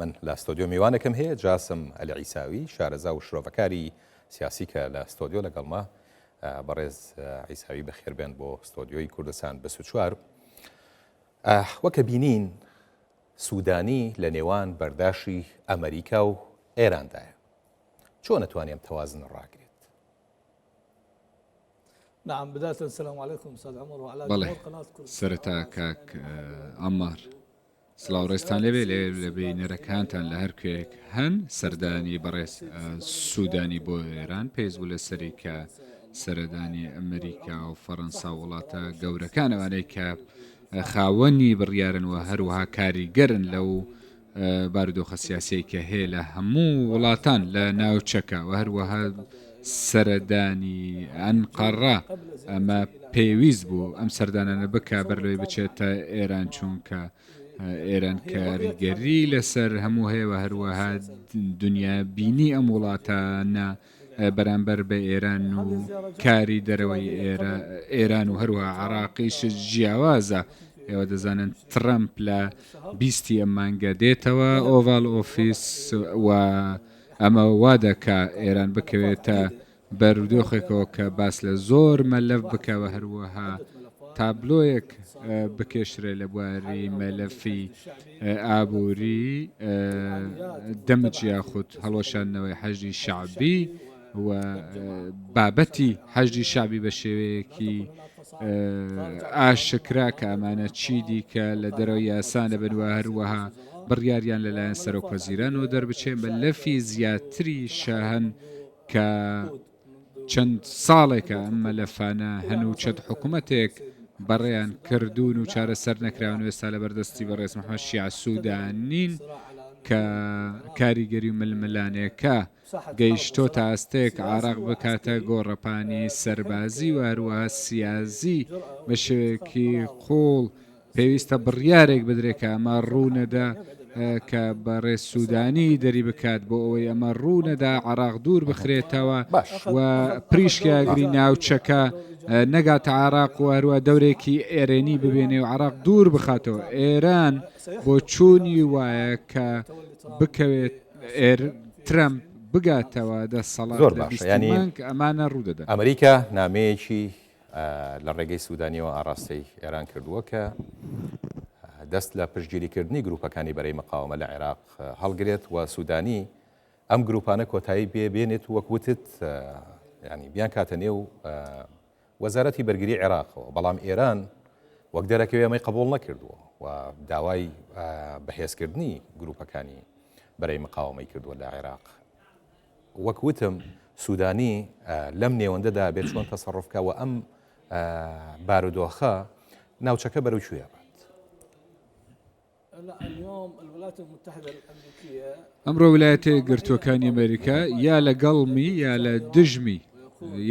من لە ستۆدیۆ میوانێکم هەیە جاسم ئەلعیساوی شارەزا و شرۆڤەکاری سیاسی کە لە ستۆدیۆ لەگەڵما بەڕێز عیساوی بەخێربێن بۆ ستۆدیۆی کوردستان 24. وەکە بینین سوودانی لە نێوان بەرداشی ئەمریکا و ئێراندایە. چۆن نتوانیم توازن ڕاگرێت؟ نعم بداية السلام عليكم أستاذ عمر وعلى جمهور قناة كردستان. سرتا كاك عمار سلااو ڕێستان لەبێ لە بینەرەکانتان لە هەر کوێک هەن سەردانی بەڕێز سوودانی بۆ ئێران پێویست بوو لە سەری کە سەردانی ئەمریکا و فەڕەنسا وڵاتە گەورەکان ئەوانەی کە خاوەنی بڕیارن و هەروەها کاریگەرن لەو بارودۆخە سیاسەی کە هەیە لە هەموو وڵاتان لە ناوچەکە و هەروەها سەردانی ئەنقەڕا ئەمە پێویست بوو ئەم سەردانانە بکە بەرلەوەی بچێتە ئێران چونکە ئێران کاریگەری لەسەر هەموو هەیە و هەروەها دنیا بینی ئەم وڵاتانە بەرامبەر بە ئێران و کاری دەرەوەی ئێران و هەروەها عراقیش جیاوازە. ئێوە دەزانن ترەمپ لە 20 ئەم مانگە دێتەوە ئۆڤال ئۆفیس و ئەمە وا دەکا ئێران بکەوێتە بەرودۆخێکەوە کە باس لە زۆر مەلەف بکەوە هەروەها تابلۆیەک بکێشرێ لە بواری مەلەفی ئابووری دەمج یاخود هەڵۆشانەوەی حەجی شعبی و بابەتی حەجی شعبی بە شێوەیەکی ئاشکرا کە ئەمانە چی دیکە لە دەرەوەی یاسانە بنوە هەروەها بڕیاریان لەلایەن سەرۆکوەزیرانەوە دەربچێن بە لەفی زیاتری شەهەن کە چەند ساڵێکە ئەم مەلەفانە هەنوو چەند حکوومەتێک بەڕێیان کردوون و چارەسەر نەکراون و ئێستا لە بەردەستی بەڕێز محەممەد شیع سوودانین کە کاریگەری و ململانێکە گەیشتۆتە ئاستێک عراق بکاتە گۆڕەپانی سەربازی و هەروەها سیازی بە شێوەیەکی قوڵ پێویستە بڕیارێک بدرێت کە ئەمە ڕوونەدا کە بەڕێز سوودانی دەری بکات بۆ ئەوەی ئەمە ڕوونەدا عراق دوور بخرێتەوە و پریشکاگری ناوچەکە نەگاتە عراق و هەروە دەورێکی ئێرێنی ببێنێ و عراق دوور بخاتەوە. ئێران بۆ چوونی وایە کە بکەوێت ترەمپ بگاتەوە دەسەڵات ئەمانە ڕوودەدەن. ئەمریکا نامەیەکی لە ڕێگەی سوودانیەوە ئاڕاستەی ئێران کردووە کە دەست لە پشتگیریکردنی گروپەکانی بەرەی مقاومە لە عێراق هەڵگرێت و سوودانی ئەم گروپانە کۆتایی بێنێت وەکوتت ینی بیان کاتە نێو وەزارەتی بەرگری عێراقەوە. بەڵام ئێران وەک دەرەکەوێ ئەمەی قبول نەکردووە و داوای بەهێزکردنی گروپەکانی بەرەی مقاومەی کردووە لە عێراق. وەکوتم سوودانی لەم نێوەندەدا بێت چۆن تەسەڕفکەوە ئەم بارودۆخە ناوچەکە بەرەو کوێ بێت. ئەمڕۆ ویلایەتە یەکگرتووەکانی ئەمریکا یا لە گەڵمی یا لە دژمی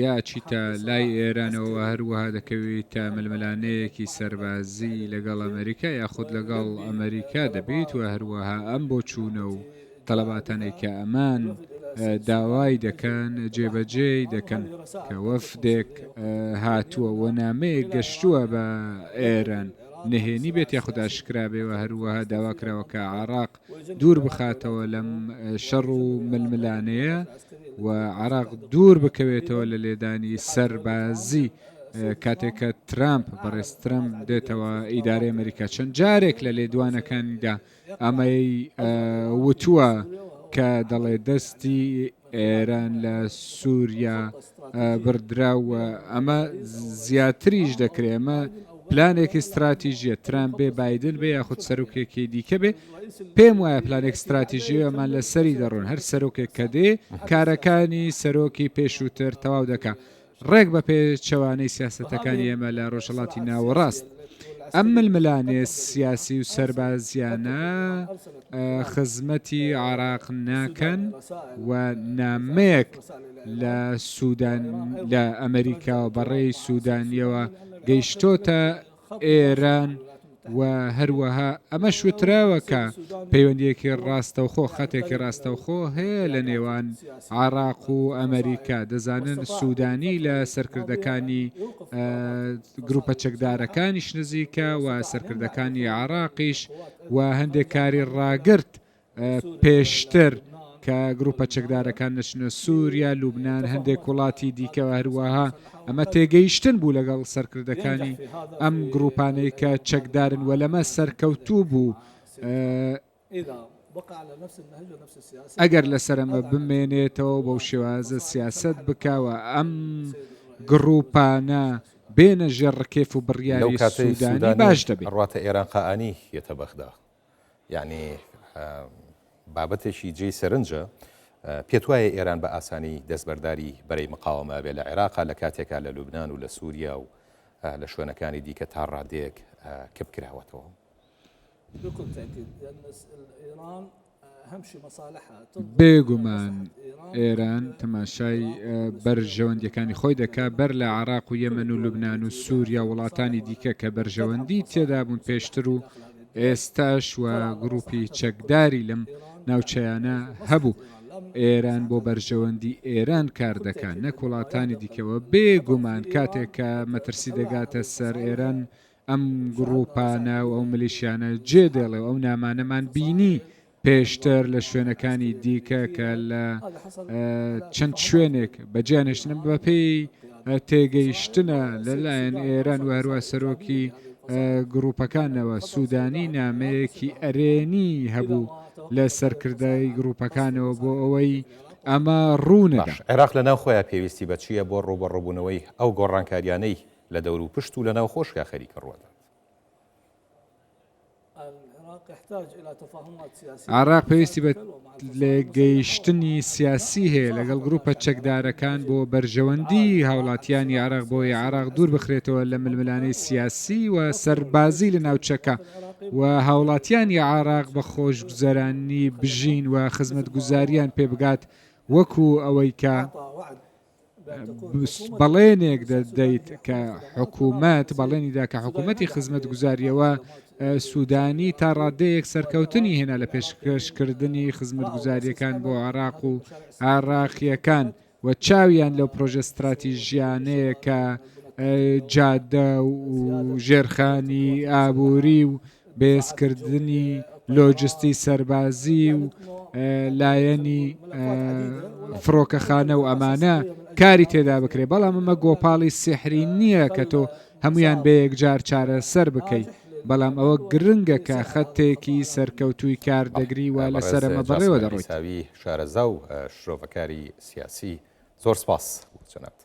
یا چیتە لای ئێرانەوە هەروەها دەکەوێتە ململانەیەکی سەربازی لەگەڵ ئەمریکا یاخود لەگەڵ ئەمریکا دەبێت و هەروەها ئەم بۆ چوونە و تەڵەباتانەی کە ئەمان داوای دەکەن جێبەجێ دەکەن کە وەفدێک هاتووە و نامەیەک گەشتووە بە ئێران نهێنی بێت یاخود ئاشکرا بێەوە هەروەها داواکراوە کە عراق دوور بخاتەوە لەم شەڕ و ململانەیە و عراق دوور بکەوێتەوە لە لێدانی سەربازی کاتێککە ترامپ بەڕێز ترامپ دێتەوە ئیدارەی ئەمریکا چەند جارێک لە لێدوانەکانیدا ئەمەی وتووە کە دەڵێ دەستی ئێران لە سووریا بردراوە ئەمە زیاتریش دەکرێت ئەمە پلانێکی استراتیژیە ترامپ بێ بایدن بێ یاخود سەرۆکێکی دیکە بێ پێم وایە پلانێک استراتیژیەمان لە سەری دەڕۆن هەر سەرۆکێک کە دێ کارەکانی سەرۆکی پێشووتر تەواو دەکا ڕێک بە پێچەوانەی سیاسەتەکانی ئێمە لە ڕۆژهەڵاتی ناوەڕاست. ئەم ململانێ سیاسی و سەربازیانە خزمەتی عراق ناکەن و نامەیەک لە سوودان لە ئەمریکا و بەڕێی سوودانیەوە گەیشتۆتە ئێران و هەروەها ئەمە شوتراوە کە پەیوەندیەکی ڕاستەوخۆ خەتێکی ڕاستەوخۆ هەیە لە نێوان عراق و ئەمریکا. دەزانن سوودانی لە سەرکردەکانی گروپە چەکدارەکانیش نزیکە و سەرکردەکانی عراقیش و هەندێک کاری ڕاگرت پێشتر کە گروپە چەکدارەکان نەچنە سووریا لوبناان هەندێک وڵاتی دیکەوە هەروەها ئەمە تێگەیشتن بوو لەگەڵ سەرکردەکانی ئەم گروپانەی کە چەکدارن و لەمە سەرکەوتوو بوو ئەگەر لەسەرەمە بمێنێتەوە بەو شێوازە سیاست بکەوە ئەم گروپانە بێنە ژێڕکێف و بڕیاری سوودانی باش دەبێت ڕاتە ئێران قائانی یەتە بەغدا یعنی بابەتێکی جێی سەرنجە پێت وایە ئێران بە ئاسانی دەستبەرداری بەرەی مقاومە بێت لە عێراقا لە کاتێکا لە لوبناان و لە سووریا و لە شوێنەکانی دیکە تا ڕادێک کەب کراوەتەوە بێگومان ئێران تەماشای بەرژەوەندیەکانی خۆی دەکا بەر لە عراق و یەمەن و لوبناان و سووریا وڵاتانی دیکە کە بەرژەوەندی تێدا بوون پێشتر و ئێستاش وە گروپی چەکداری لەم ناوچەیانە هەبوو ئێران بۆ بەرژەوەندی ئێران کار دەکات نەک وڵاتانی دیکەوە بێگومان کاتێک کە مەترسی دەگاتە سەر ئێران ئەم گروپانە و ئەو ملیشیانە جێ دێڵێ ئەو نامانەمان بینی پێشتر لە شوێنەکانی دیکە کە لە چەند شوێنێک بەجیانشتن بەپێی تێگەیشتنە لەلایەن ئێران و هەروە سەرۆکی گروپەکانەوە سوودانی نامەیەکی ئەرێنی هەبوو لە سەرکردای گروپەکانەوە بۆ ئەوەی ئەمە ڕوونە عێراق لە ناو خۆیان پێویستی بە چییە بۆ ڕوبەڕووبوونەوەی ئەو گۆڕانکاریانەی لە دەور و پشت و لە ناو خۆشکا خەریکە ڕوەدا عراق پێویستی بە لێگەیشتنی سیاسی هەیە لەگەڵ گروپە چەکدارەکان بۆ بەرژەوەندی هاوڵاتیانی عراق بۆی عراق دوور بخرێتەوە لە ململانەی سیاسی و سەربازی لە ناوچەکە و هاوڵاتیانی عراق بە خۆشگوزەرانی بژین و خزمەت گوزاریان پێ بگات وەکو ئەوەی کە بەڵێنێک دەدەیت کە حکوومەت بەڵێنیدا کە حکوومەتی خزمەت گوزاریەوە سوودانی تا ڕادەیەک سەرکەوتنی هێنا لە پێشکەشکردنی خزمەت گوزاریەکان بۆ عراق و عراقیەکان و چاویان لەو پرۆژە استراتیژیانەیە کە جادە و ژێرخانی ئابووری و بێزکردنی لۆجستی سەربازی و لایەنی فڕۆکەخانە و ئەمانە کاری تێدا بکرێ بەڵام ئەمە گۆپاڵی سحری نییە کە تۆ هەمویان بە یەکجار چارە سەر بکەیت بەڵام ئەوە گرنگە کە خەتێکی سەرکەوتووی کار دەگری و لەسەرەمە بەڕێوە دەڕۆیت ساوی شارەزا و شرۆڤەکاری سیاسی زۆر سپاس جەناب.